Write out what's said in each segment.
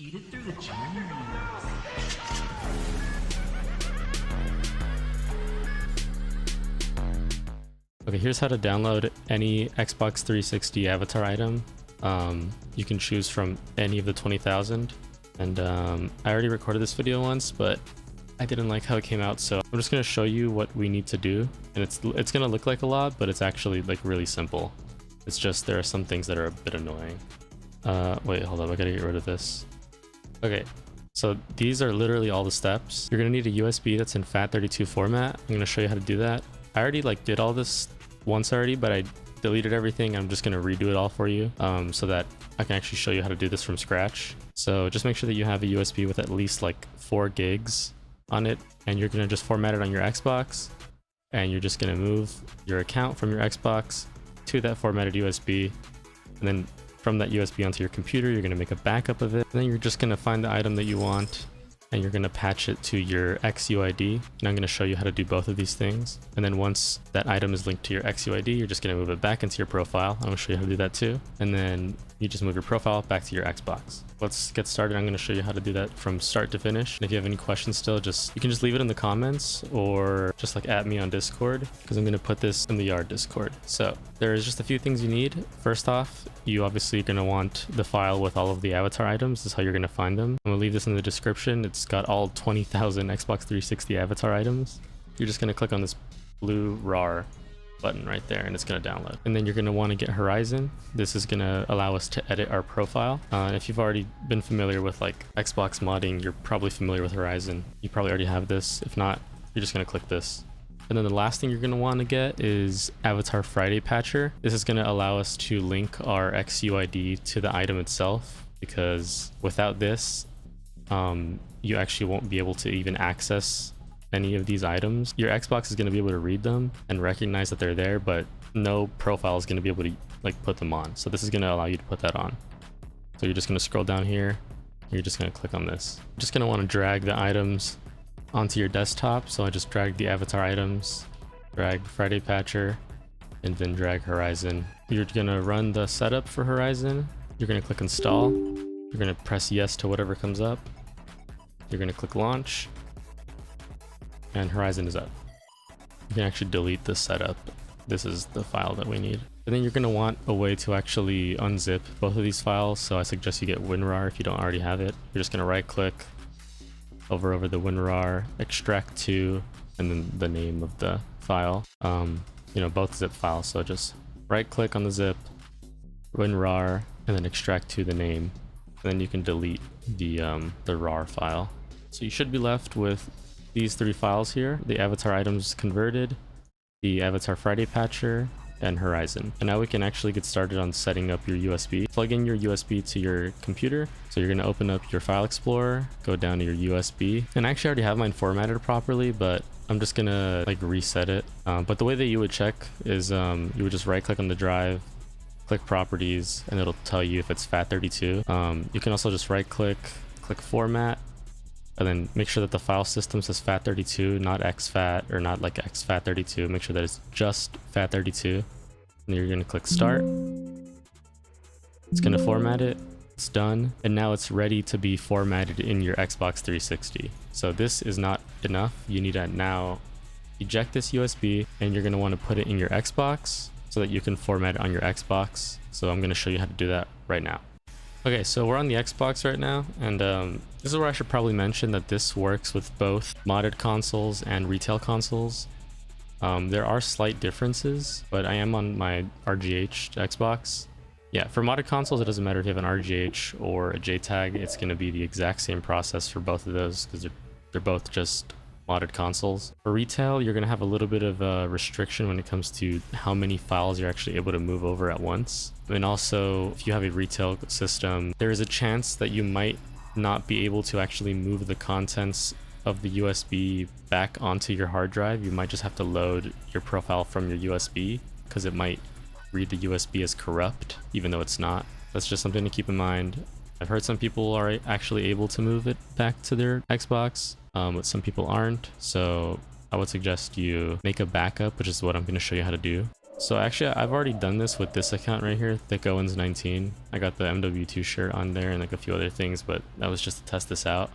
Eat it through the gems. Okay, here's how to download any Xbox 360 avatar item. You can choose from any of the 20,000. And I already recorded this video once, but I didn't like how it came out, so I'm just going to show you what we need to do. And it's going to look like a lot, but it's actually like really simple. It's just there are some things that are a bit annoying. Wait, hold up, I gotta get rid of this. Okay, so these are literally all the steps. You're gonna need a USB that's in FAT32 format. I'm gonna show you how to do that. I already did all this once already, but I deleted everything. I'm just gonna redo it all for you so that I can actually show you how to do this from scratch. So just make sure that you have a USB with at least 4 gigs on it, and you're gonna just format it on your Xbox, and you're just gonna move your account from your Xbox to that formatted USB, and then from that USB onto your computer, you're going to make a backup of it. And then you're just going to find the item that you want, and you're going to patch it to your XUID. And I'm going to show you how to do both of these things. And then once that item is linked to your XUID, you're just going to move it back into your profile. I'm going to show you how to do that too. And then you just move your profile back to your Xbox. Let's get started. I'm going to show you how to do that from start to finish. And if you have any questions still, you can just leave it in the comments or just at me on Discord, because I'm going to put this in the Yard Discord. So there's just a few things you need. First off, you obviously are going to want the file with all of the avatar items. This is how you're going to find them. I'm going to leave this in the description. It's got all 20,000 Xbox 360 avatar items. You're just going to click on this blue RAR button right there, and it's going to download. And then you're going to want to get Horizon. This is going to allow us to edit our profile. And if you've already been familiar with Xbox modding, you're probably familiar with Horizon. You probably already have this. If not, you're just going to click this. And then the last thing you're going to want to get is Avatar Friday Patcher. This is going to allow us to link our XUID to the item itself, because without this, you actually won't be able to even access any of these items. Your Xbox is going to be able to read them and recognize that they're there, but no profile is going to be able to put them on. So this is going to allow you to put that on. So you're just going to scroll down here. You're just going to click on this. You're just going to want to drag the items onto your desktop. So I just dragged the avatar items, drag Friday Patcher, and then drag Horizon. You're going to run the setup for Horizon. You're going to click install. You're going to press yes to whatever comes up. You're going to click launch, and Horizon is up. You can actually delete this setup. This is the file that we need. And then you're going to want a way to actually unzip both of these files. So I suggest you get WinRAR if you don't already have it. You're just going to right click, over the WinRAR, extract to, and then the name of the file. Both zip files. So just right click on the zip, WinRAR, and then extract to the name. And then you can delete the RAR file. So you should be left with these 3 files here: the avatar items converted, the Avatar Friday Patcher, and Horizon. And now we can actually get started on setting up your USB. Plug in your USB to your computer. So you're going to open up your file explorer, go down to your USB. And I actually already have mine formatted properly, but I'm just going to reset it. But the way that you would check is you would just right click on the drive, click properties, and it'll tell you if it's FAT32. You can also just right click format, and then make sure that the file system says FAT32, not exFAT or not exFAT32. Make sure that it's just FAT32. And you're going to click start. It's going to format it. It's done. And now it's ready to be formatted in your Xbox 360. So this is not enough. You need to now eject this USB, and you're going to want to put it in your Xbox so that you can format it on your Xbox. So I'm going to show you how to do that right now. Okay, so we're on the Xbox right now, and this is where I should probably mention that this works with both modded consoles and retail consoles. There are slight differences, but I am on my RGH Xbox. Yeah, for modded consoles, it doesn't matter if you have an RGH or a JTAG. It's going to be the exact same process for both of those, because they're both just modded consoles. For retail, you're going to have a little bit of a restriction when it comes to how many files you're actually able to move over at once. And also, if you have a retail system, there is a chance that you might not be able to actually move the contents of the USB back onto your hard drive. You might just have to load your profile from your USB, because it might read the USB as corrupt, even though it's not. That's just something to keep in mind. I've heard some people are actually able to move it back to their Xbox, but some people aren't. So I would suggest you make a backup, which is what I'm going to show you how to do. So actually, I've already done this with this account right here, Thick Owens 19. I got the MW2 shirt on there and like a few other things, but that was just to test this out.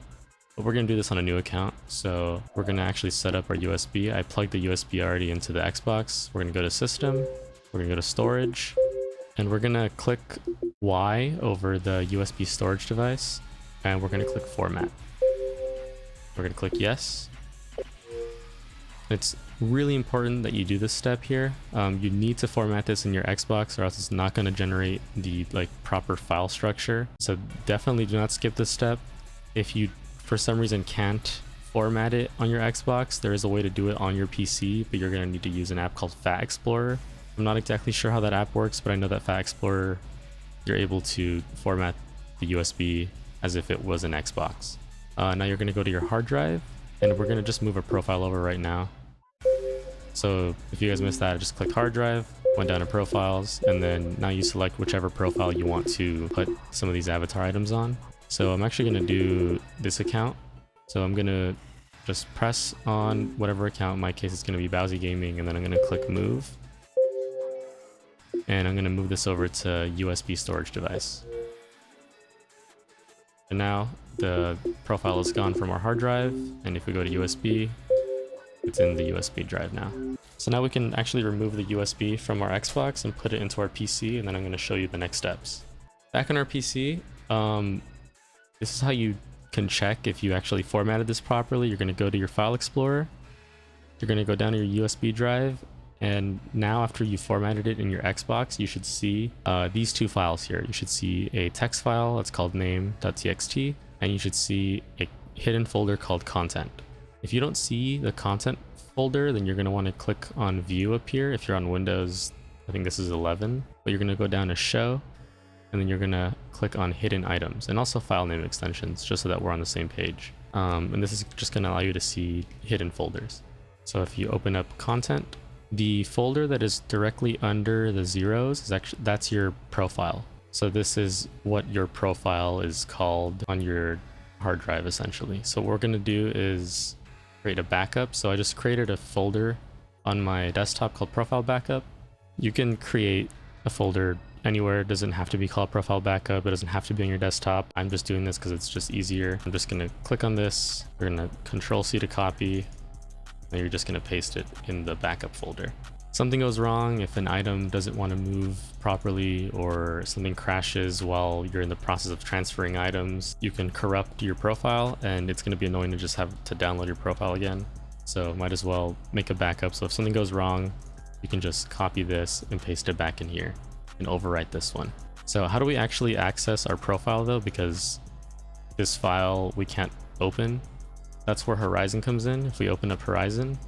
But we're gonna do this on a new account. So we're gonna actually set up our USB. I plugged the USB already into the Xbox. We're gonna go to System, we're gonna go to Storage, and we're gonna click Y over the USB storage device, and we're gonna click Format. We're gonna click Yes. It's really important that you do this step here. You need to format this in your Xbox or else it's not going to generate the proper file structure. So definitely do not skip this step. If you for some reason can't format it on your Xbox, there is a way to do it on your PC, but you're going to need to use an app called Fat Explorer. I'm not exactly sure how that app works, but I know that Fat Explorer, you're able to format the USB as if it was an Xbox. Now you're going to go to your hard drive, and we're going to just move a profile over right now. So if you guys missed that, just click hard drive, went down to profiles, and then now you select whichever profile you want to put some of these avatar items on. So I'm actually going to do this account. So I'm going to just press on whatever account. In my case, it's going to be Bowsy Gaming, and then I'm going to click move. And I'm going to move this over to USB storage device. And now the profile is gone from our hard drive, and if we go to USB, it's in the USB drive now. So now we can actually remove the USB from our Xbox and put it into our PC, and then I'm going to show you the next steps. Back on our PC, this is how you can check if you actually formatted this properly. You're going to go to your File Explorer, you're going to go down to your USB drive, and now after you formatted it in your Xbox, you should see these two files here. You should see a text file that's called name.txt, and you should see a hidden folder called content. If you don't see the content folder, then you're going to want to click on view up here. If you're on Windows, I think this is 11, but you're going to go down to show, and then you're going to click on hidden items and also file name extensions, just so that we're on the same page. And this is just going to allow you to see hidden folders. So if you open up content, the folder that is directly under the zeros is actually, that's your profile. So this is what your profile is called on your hard drive essentially. So what we're going to do is create a backup. So I just created a folder on my desktop called profile backup. You can create a folder anywhere. It doesn't have to be called profile backup. It doesn't have to be on your desktop. I'm just doing this because it's just easier. I'm just going to click on this. We're going to Control C to copy, and you're just going to paste it in the backup folder. Something goes wrong, if an item doesn't want to move properly or something crashes while you're in the process of transferring items, you can corrupt your profile, and it's going to be annoying to just have to download your profile again. So might as well make a backup. So if something goes wrong, you can just copy this and paste it back in here and overwrite this one. So how do we actually access our profile though? Because this file we can't open. That's where Horizon comes in. If we open up Horizon,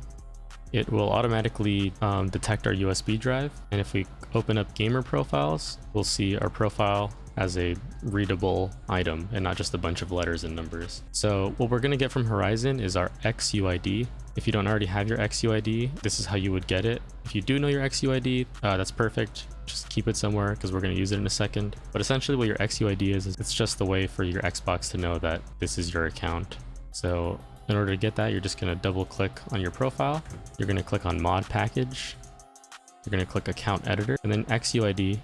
it will automatically detect our USB drive. And if we open up gamer profiles, we'll see our profile as a readable item and not just a bunch of letters and numbers. So what we're going to get from Horizon is our XUID. If you don't already have your XUID, this is how you would get it. If you do know your XUID, that's perfect. Just keep it somewhere because we're going to use it in a second. But essentially what your XUID is it's just the way for your Xbox to know that this is your account. So in order to get that, you're just going to double click on your profile. You're going to click on mod package. You're going to click account editor, and then XUID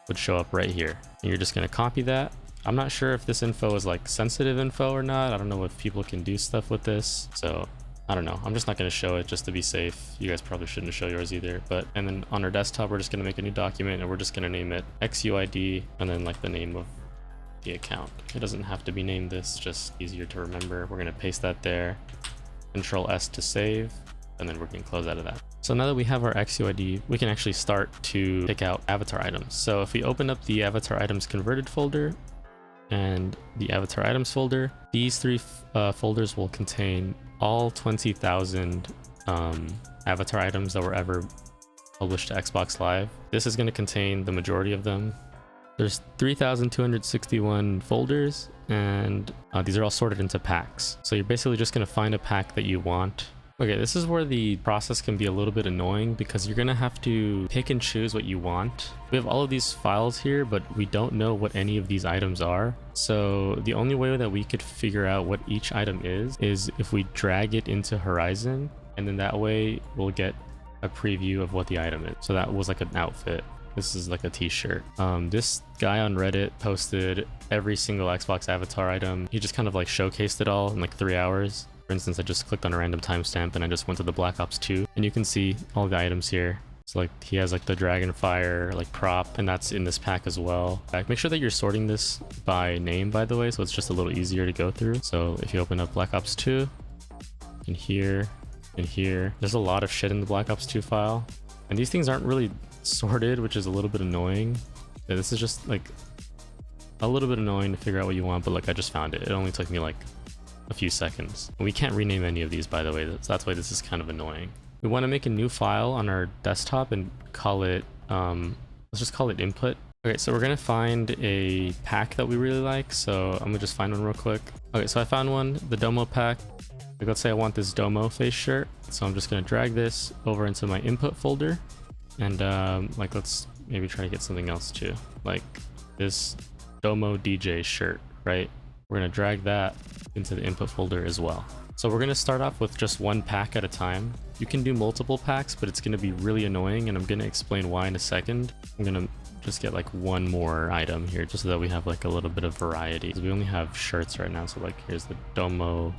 would show up right here. And you're just going to copy that. I'm not sure if this info is like sensitive info or not. I don't know if people can do stuff with this. So I don't know. I'm just not going to show it just to be safe. You guys probably shouldn't show yours either. But and then on our desktop, we're just going to make a new document and we're just going to name it XUID and then like the name of the account. It doesn't have to be named this, just easier to remember. We're going to paste that there, Control S to save, and then we're going to close out of that. So now that we have our XUID, we can actually start to pick out avatar items. So if we open up the avatar items converted folder and the avatar items folder, these three folders will contain all 20,000 avatar items that were ever published to Xbox Live. This is going to contain the majority of them. There's 3,261 folders, and these are all sorted into packs. So you're basically just going to find a pack that you want. Okay, this is where the process can be a little bit annoying because you're going to have to pick and choose what you want. We have all of these files here, but we don't know what any of these items are. So the only way that we could figure out what each item is if we drag it into Horizon, and then that way we'll get a preview of what the item is. So that was like an outfit. This is like a t-shirt. This guy on Reddit posted every single Xbox avatar item. He just kind of like showcased it all in like 3 hours. For instance, I just clicked on a random timestamp and I just went to the Black Ops 2, and you can see all the items here. So like he has like the Dragonfire like prop, and that's in this pack as well. Make sure that you're sorting this by name, by the way, so it's just a little easier to go through. So if you open up Black Ops 2, and here, there's a lot of shit in the Black Ops 2 file. And these things aren't really sorted, which is a little bit annoying. Yeah, this is just like a little bit annoying to figure out what you want, but like I just found it. It only took me like a few seconds. And we can't rename any of these, by the way. That's why this is kind of annoying. We want to make a new file on our desktop and call it, let's just call it input. Okay, so we're gonna find a pack that we really like. So I'm gonna just find one real quick. Okay, so I found one, the Domo pack. Like, let's say I want this Domo face shirt. So I'm just gonna drag this over into my input folder. And like, let's maybe try to get something else too. Like this Domo DJ shirt, right? We're gonna drag that into the input folder as well. So we're gonna start off with just one pack at a time. You can do multiple packs, but it's gonna be really annoying, and I'm gonna explain why in a second. I'm gonna just get like one more item here just so that we have like a little bit of variety. We only have shirts right now, so like here's the Domo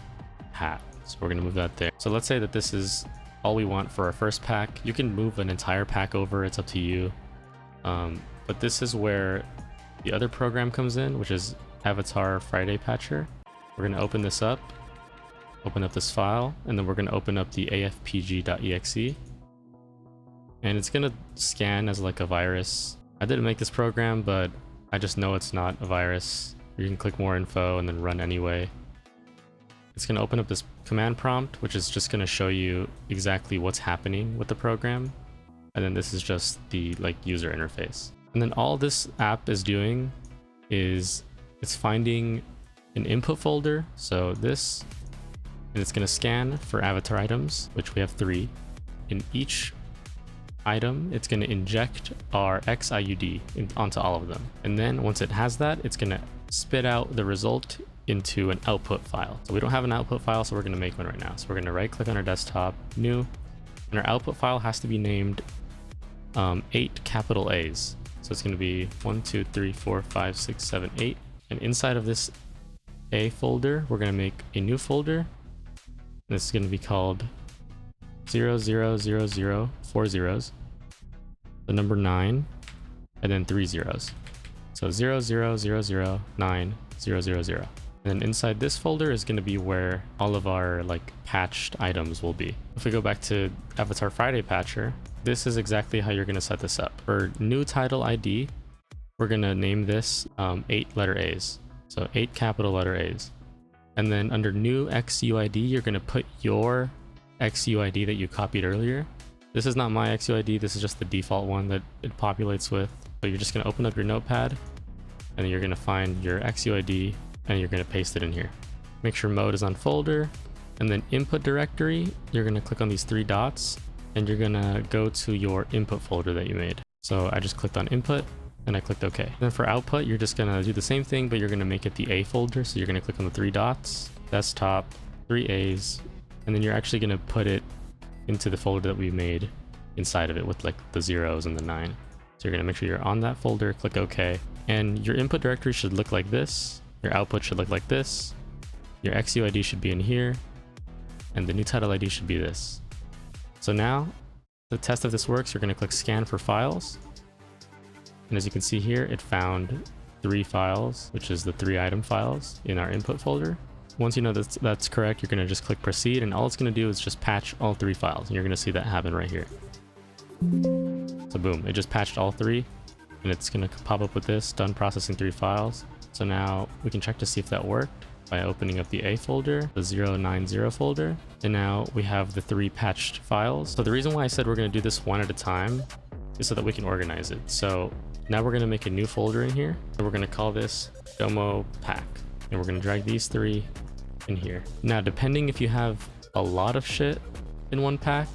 hat. So we're gonna move that there. So let's say that this is all we want for our first pack. You can move an entire pack over, it's up to you. But this is where the other program comes in, which is Avatar Friday Patcher. We're gonna open this up, open up this file, and then we're gonna open up the afpg.exe. And it's gonna scan as like a virus. I didn't make this program, but I just know it's not a virus. You can click more info and then run anyway. It's going to open up this command prompt, which is just going to show you exactly what's happening with the program. And then this is just the like user interface. And then all this app is doing is it's finding an input folder. So this, and it's going to scan for avatar items, which we have 3. In each item, it's going to inject our XIUD onto all of them. And then once it has that, it's going to spit out the result into an output file. So we don't have an output file, so we're going to make one right now. So we're going to right click on our desktop, new, and our output file has to be named 8 capital A's. So it's going to be 1, 2, 3, 4, 5, 6, 7, 8. And inside of this A folder, we're going to make a new folder. And this is going to be called 0000 4 zeros, the number 9, and then 3 zeros. So 0000 9 000. And then inside this folder is going to be where all of our like patched items will be. If we go back to Avatar Friday Patcher, this is exactly how you're going to set this up. For new title ID, we're going to name this 8 letter A's. So 8 capital letter A's. And then under new XUID, you're going to put your XUID that you copied earlier. This is not my XUID, this is just the default one that it populates with. So you're just going to open up your notepad, and then you're going to find your XUID, and you're going to paste it in here. Make sure mode is on folder, and then input directory, you're going to click on these 3 dots, and you're going to go to your input folder that you made. So I just clicked on input, and I clicked OK. Then for output, you're just going to do the same thing, but you're going to make it the A folder. So you're going to click on the 3 dots, desktop, 3 A's, and then you're actually going to put it into the folder that we made inside of it with like the zeros and the 9. So you're going to make sure you're on that folder, click OK. And your input directory should look like this. Your output should look like this. Your XUID should be in here. And the new title ID should be this. So now, to test if this works, you're going to click scan for files. And as you can see here, it found 3 files, which is the 3 item files in our input folder. Once you know that's correct, you're going to just click proceed, and all it's going to do is just patch all 3 files. And you're going to see that happen right here. So boom, it just patched all 3, and it's going to pop up with this, done processing 3 files. So now we can check to see if that worked by opening up the A folder, the 090 folder, and now we have the 3 patched files. So the reason why I said we're going to do this one at a time is so that we can organize it. So now we're going to make a new folder in here, and we're going to call this Domo Pack, and we're going to drag these 3 in here. Now, depending if you have a lot of shit in one pack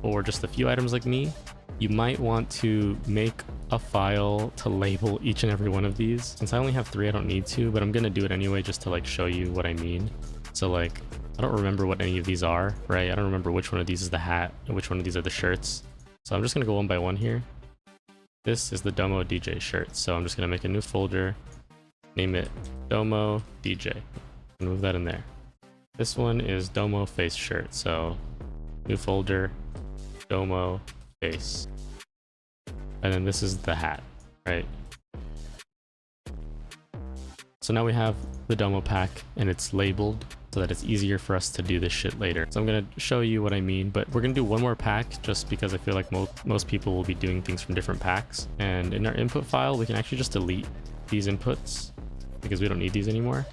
or just a few items like me, you might want to make a file to label each and every one of these. Since I only have 3, I don't need to, but I'm gonna do it anyway just to like show you what I mean. So like, I don't remember what any of these are, right? I don't remember which one of these is the hat and which one of these are the shirts. So I'm just gonna go one by one here. This is the Domo DJ shirt. So I'm just gonna make a new folder, name it Domo DJ, and move that in there. This one is Domo face shirt. So new folder, Domo face. And then this is the hat, right? So now we have the Domo pack and it's labeled so that it's easier for us to do this shit later. So I'm gonna show you what I mean, but we're gonna do one more pack just because I feel like most people will be doing things from different packs. And in our input file, we can actually just delete these inputs because we don't need these anymore.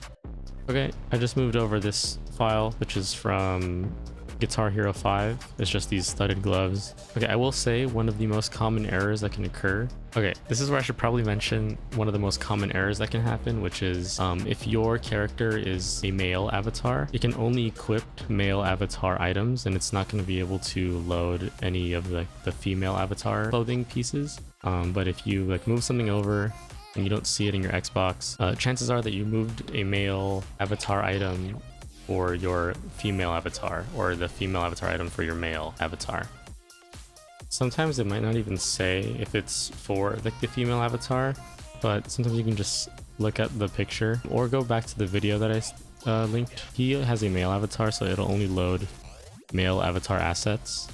Okay, I just moved over this file, which is from Guitar Hero 5. It's just these studded gloves. Okay, I will say one of the most common errors that can occur. Okay, this is where I should probably mention one of the most common errors that can happen, which is if your character is a male avatar, it can only equip male avatar items, and it's not going to be able to load any of the female avatar clothing pieces. But if you like move something over and you don't see it in your Xbox, chances are that you moved a male avatar item for your female avatar, or the female avatar item for your male avatar. Sometimes it might not even say if it's for like the female avatar, but sometimes you can just look at the picture or go back to the video that I linked. He has a male avatar, so it'll only load male avatar assets.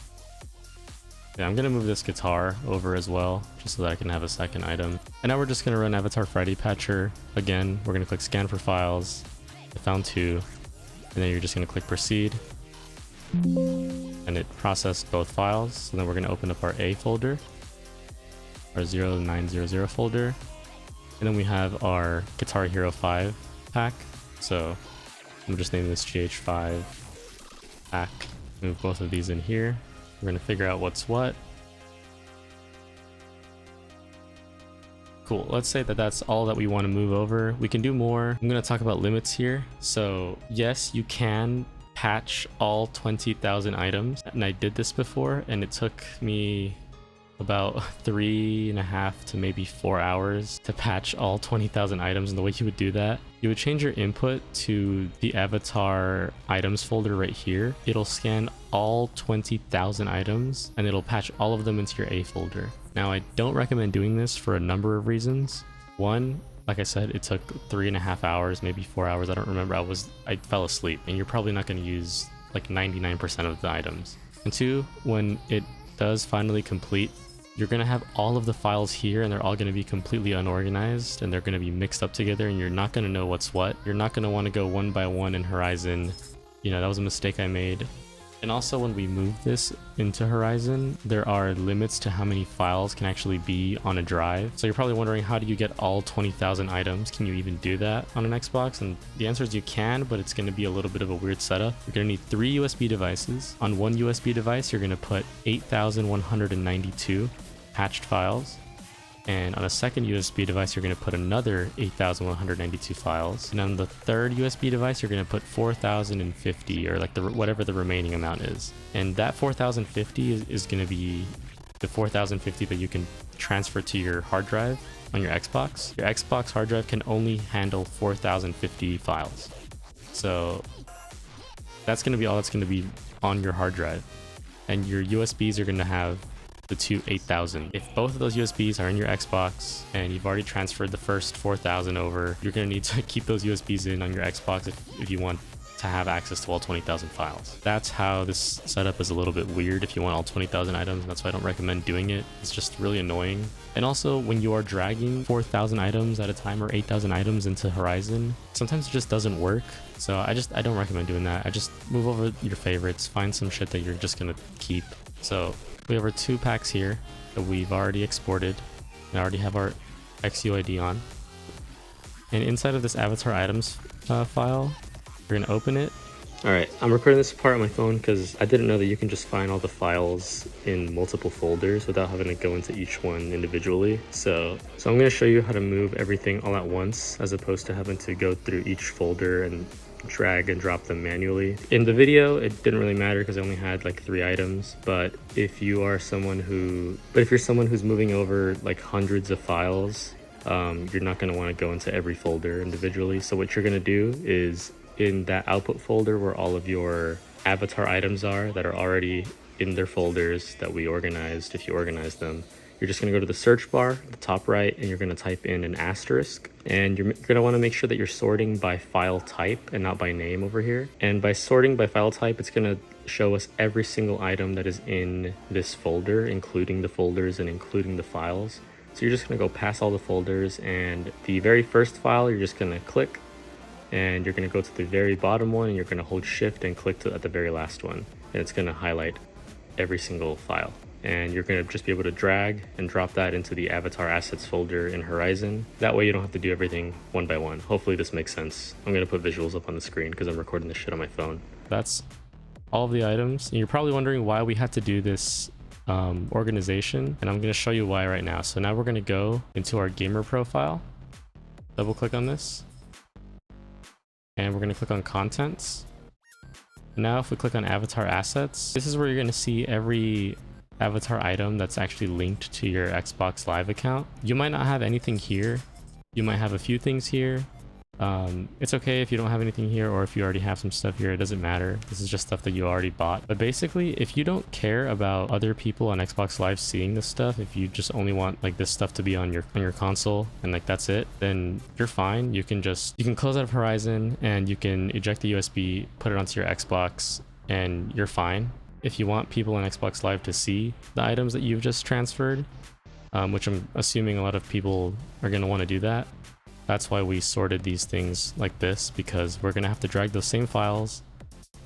Yeah, I'm gonna move this guitar over as well, just so that I can have a second item. And now we're just gonna run Avatar Friday Patcher. Again, we're gonna click scan for files. I found 2. And then you're just going to click proceed, and it processed both files. So then we're going to open up our A folder, our 0900 folder, and then we have our Guitar Hero 5 pack. So I'm just naming this GH5 pack. Move both of these in here. We're going to figure out what's what. Cool, let's say that that's all that we want to move over. We can do more. I'm going to talk about limits here. So yes, you can patch all 20,000 items, and I did this before and it took me about 3.5 to maybe 4 hours to patch all 20,000 items. And the way you would do that, you would change your input to the avatar items folder right here. It'll scan all 20,000 items and it'll patch all of them into your A folder. Now, I don't recommend doing this for a number of reasons. One, like I said, it took 3.5 hours, maybe 4 hours. I don't remember. I fell asleep, and you're probably not going to use like 99% of the items. And two, when it does finally complete, you're going to have all of the files here and they're all going to be completely unorganized and they're going to be mixed up together, and you're not going to know what's what. You're not going to want to go one by one in Horizon. You know, that was a mistake I made. And also, when we move this into Horizon, there are limits to how many files can actually be on a drive. So you're probably wondering, how do you get all 20,000 items? Can you even do that on an Xbox? And the answer is you can, but it's going to be a little bit of a weird setup. You're going to need 3 USB devices. On one USB device, you're going to put 8,192 patched files. And on a second USB device, you're going to put another 8,192 files. And on the third USB device, you're going to put 4,050, or like whatever the remaining amount is. And that 4,050 is going to be the 4,050 that you can transfer to your hard drive on your Xbox. Your Xbox hard drive can only handle 4,050 files. So that's going to be all that's going to be on your hard drive. And your USBs are going to have the two 8,000. If both of those USBs are in your Xbox and you've already transferred the first 4,000 over, you're going to need to keep those USBs in on your Xbox if you want to have access to all 20,000 files. That's how this setup is a little bit weird if you want all 20,000 items. That's why I don't recommend doing it. It's just really annoying. And also, when you are dragging 4,000 items at a time or 8,000 items into Horizon, sometimes it just doesn't work. So I don't recommend doing that. I just move over your favorites, find some shit that you're just going to keep. So we have our 2 packs here that we've already exported and already have our XUID on. And inside of this avatar items file, we're going to open it. Alright, I'm recording this part on my phone because I didn't know that you can just find all the files in multiple folders without having to go into each one individually. So I'm going to show you how to move everything all at once, as opposed to having to go through each folder and drag and drop them manually. In the video, it didn't really matter because I only had like 3 items, but if you're someone who's moving over like hundreds of files, you're not going to want to go into every folder individually. So what you're going to do is, in that output folder where all of your avatar items are that are already in their folders that we organized. If you organize them, you're just going to go to the search bar at the top right, and you're going to type in an asterisk, and you're going to want to make sure that you're sorting by file type and not by name over here. And by sorting by file type, it's going to show us every single item that is in this folder, including the folders and including the files. So you're just going to go past all the folders, and the very first file, you're just going to click, and you're going to go to the very bottom one, and you're going to hold shift and click at the very last one, and it's going to highlight every single file. And you're going to just be able to drag and drop that into the avatar assets folder in Horizon. That way you don't have to do everything one by one. Hopefully this makes sense. I'm going to put visuals up on the screen because I'm recording this shit on my phone. That's all of the items. And you're probably wondering why we had to do this organization, and I'm going to show you why right now. So now we're going to go into our gamer profile, double click on this, and we're going to click on contents. Now if we click on avatar assets, this is where you're going to see every avatar item that's actually linked to your Xbox Live account. You might not have anything here. You might have a few things here. It's okay if you don't have anything here, or if you already have some stuff here, it doesn't matter. This is just stuff that you already bought. But basically, if you don't care about other people on Xbox Live seeing this stuff, if you just only want like this stuff to be on your console and like that's it, then you're fine. You can close out of Horizon and you can eject the USB, put it onto your Xbox, and you're fine. If you want people on Xbox Live to see the items that you've just transferred, which I'm assuming a lot of people are going to want to do that, that's why we sorted these things like this, because we're going to have to drag those same files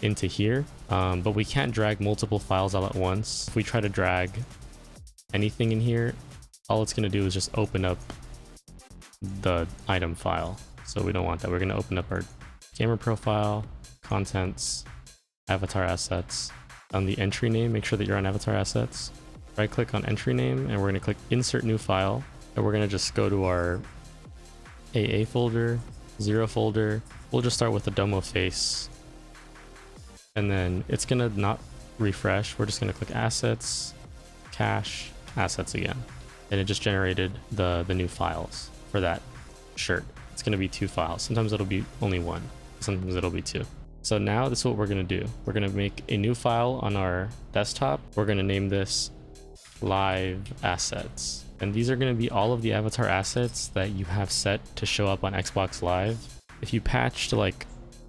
into here, but we can't drag multiple files all at once. If we try to drag anything in here, all it's going to do is just open up the item file. So we don't want that. We're going to open up our gamer profile, contents, avatar assets. On the entry name, make sure that you're on avatar assets. Right click on entry name, and we're going to click insert new file, and we're going to just go to our AA folder, 0 folder. We'll just start with the Domo face, and then it's going to not refresh. We're just going to click assets, cache, assets again, and it just generated the new files for that shirt. It's going to be 2 files. Sometimes it'll be only 1, sometimes it'll be 2. So now this is what we're going to do. We're going to make a new file on our desktop. We're going to name this live assets. And these are going to be all of the avatar assets that you have set to show up on Xbox Live. If you patch to like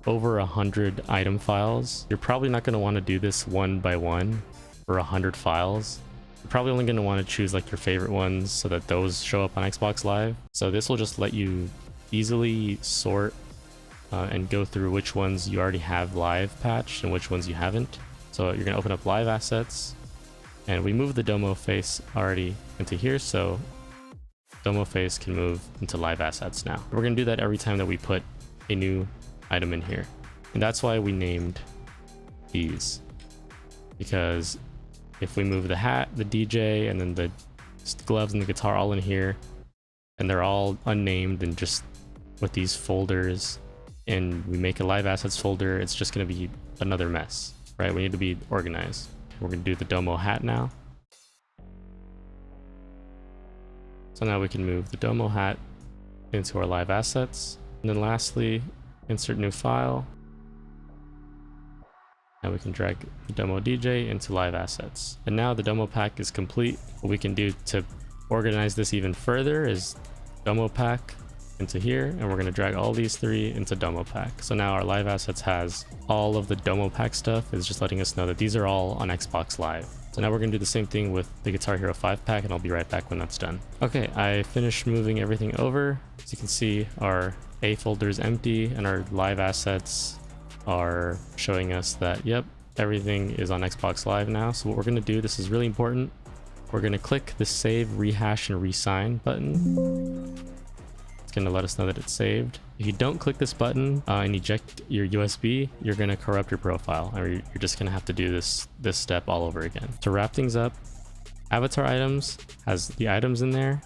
over 100 item files, you're probably not going to want to do this one by one for 100 files. You're probably only going to want to choose like your favorite ones so that those show up on Xbox Live. So this will just let you easily sort and go through which ones you already have live patched and which ones you haven't. So you're going to open up live assets, and we moved the Domo face already into here, so Domo face can move into live assets now. We're going to do that every time that we put a new item in here, and that's why we named these, because if we move the hat, the DJ, and then the gloves and the guitar all in here, and they're all unnamed and just with these folders, and we make a live assets folder, it's just going to be another mess, right? We need to be organized. We're going to do the Domo hat now. So now we can move the Domo hat into our live assets. And then lastly, insert new file. Now we can drag the Domo DJ into live assets. And now the Domo pack is complete. What we can do to organize this even further is Domo pack into here, and we're going to drag all these 3 into Domo pack. So now our live assets has all of the Domo pack stuff. Is just letting us know that these are all on Xbox Live. So now we're going to do the same thing with the Guitar Hero 5 pack, and I'll be right back when that's done. Okay, I finished moving everything over. As you can see, our A folder is empty, and our live assets are showing us that, yep, everything is on Xbox Live now. So what we're going to do, this is really important, we're going to click the save, rehash, and resign button. Going to let us know that it's saved. If you don't click this button and eject your USB, you're going to corrupt your profile, or you're just going to have to do this step all over again. To wrap things up, avatar items has the items in there,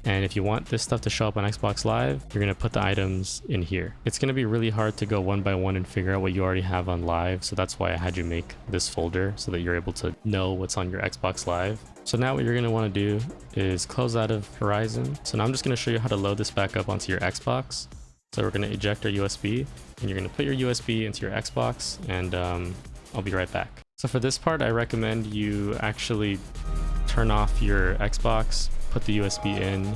and if you want this stuff to show up on Xbox Live, you're going to put the items in here. It's going to be really hard to go one by one and figure out what you already have on Live, so that's why I had you make this folder so that you're able to know what's on your Xbox Live. So now what you're going to want to do is close out of Horizon. So now I'm just going to show you how to load this back up onto your Xbox. So we're going to eject our USB, and you're going to put your USB into your Xbox, and I'll be right back. So for this part, I recommend you actually turn off your Xbox, put the USB in,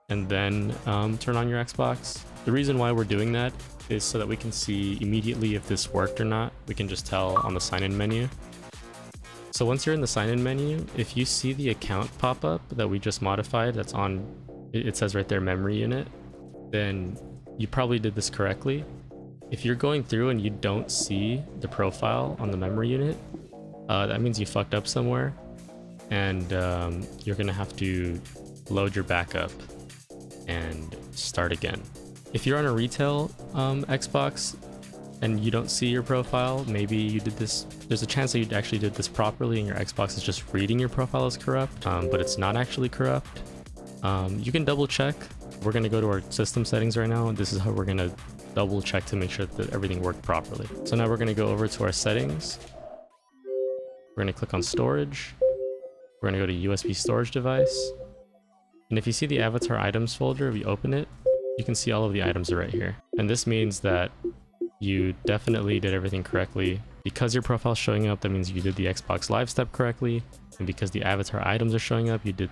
and then turn on your Xbox. The reason why we're doing that is so that we can see immediately if this worked or not. We can just tell on the sign-in menu. So once you're in the sign-in menu, if you see the account pop up that we just modified, that's on, it says right there, memory unit, then you probably did this correctly. If you're going through and you don't see the profile on the memory unit, that means you fucked up somewhere, and you're gonna have to load your backup and start again. If you're on a retail Xbox and you don't see your profile, maybe you did this, there's a chance that you actually did this properly and your Xbox is just reading your profile as corrupt, but it's not actually corrupt. You can double check. We're gonna go to our system settings right now, and this is how we're gonna double check to make sure that everything worked properly. So now we're gonna go over to our settings. We're gonna click on storage. We're gonna go to USB storage device. And if you see the avatar items folder, if you open it, you can see all of the items are right here. And this means that you definitely did everything correctly. Because your profile is showing up, that means you did the Xbox Live step correctly. And because the avatar items are showing up, you did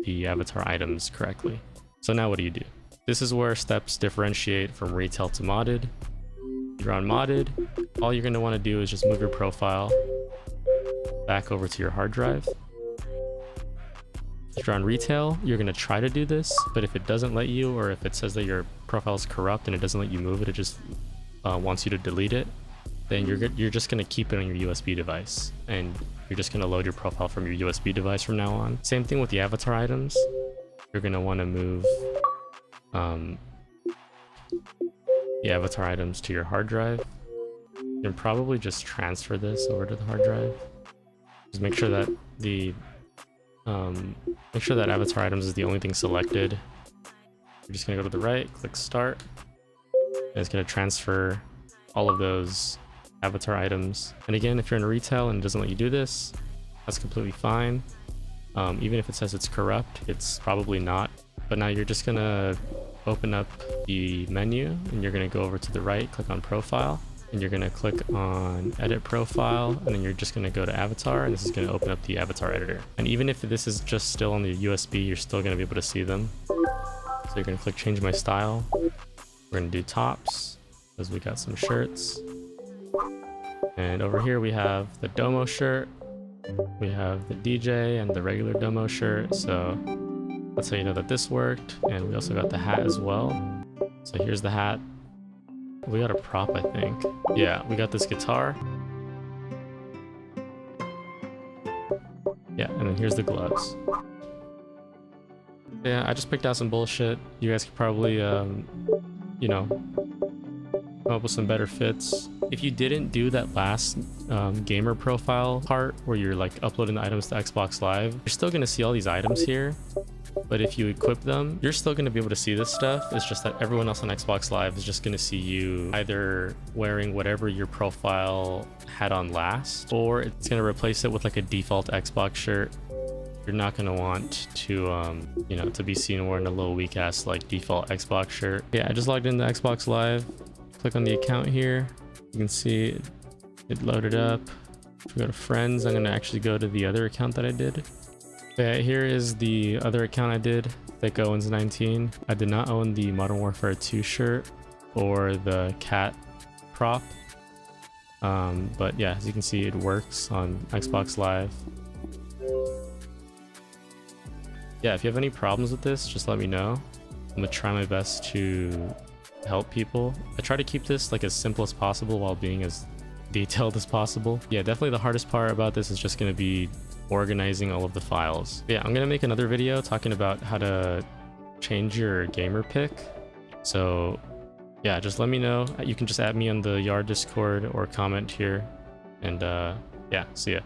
the avatar items correctly. So now what do you do? This is where steps differentiate from retail to modded. You're on modded. All you're gonna wanna do is just move your profile back over to your hard drive. If you're on retail, you're gonna try to do this, but if it doesn't let you, or if it says that your profile is corrupt and it doesn't let you move it, it just wants you to delete it, then you're just gonna keep it on your USB device, and you're just gonna load your profile from your USB device from now on. Same thing with the avatar items. You're gonna want to move the avatar items to your hard drive. You can probably just transfer this over to the hard drive. Just make sure that avatar items is the only thing selected. You're just gonna go to the right, click start, and it's gonna transfer all of those avatar items. And again, if you're in retail and it doesn't let you do this, that's completely fine. Even if it says it's corrupt, it's probably not. But now you're just gonna open up the menu and you're gonna go over to the right, click on profile, and you're gonna click on edit profile, and then you're just gonna go to avatar, and this is gonna open up the avatar editor. And even if this is just still on the USB, you're still gonna be able to see them. So you're gonna click change my style. We're gonna do tops, because we got some shirts. And over here we have the Domo shirt, we have the DJ and the regular Domo shirt. So that's how you know that this worked. And we also got the hat as well. So here's the hat. We got a prop, I think. Yeah, we got this guitar. Yeah, and then here's the gloves. Yeah, I just picked out some bullshit. You guys could probably, you know, come up with some better fits. If you didn't do that last gamer profile part where you're like uploading the items to Xbox Live, you're still gonna see all these items here. But if you equip them, you're still gonna be able to see this stuff. It's just that everyone else on Xbox Live is just gonna see you either wearing whatever your profile had on last, or it's gonna replace it with like a default Xbox shirt. You're not gonna want to, you know, to be seen wearing a little weak ass like default Xbox shirt. Yeah, I just logged into Xbox Live. Click on the account here. You can see it loaded up. If we go to friends, I'm gonna actually go to the other account that I did. Yeah, here is the other account I did, Thick Owens 19. I did not own the Modern Warfare 2 shirt or the cat prop. But yeah, as you can see, it works on Xbox Live. Yeah, if you have any problems with this, just let me know. I'm gonna try my best to help people. I try to keep this like as simple as possible while being as detailed as possible. Yeah, definitely the hardest part about this is just gonna be organizing all of the files. Yeah, I'm gonna make another video talking about how to change your gamer pick. So yeah, just let me know. You can just add me on the Yard Discord or comment here. And yeah, see ya.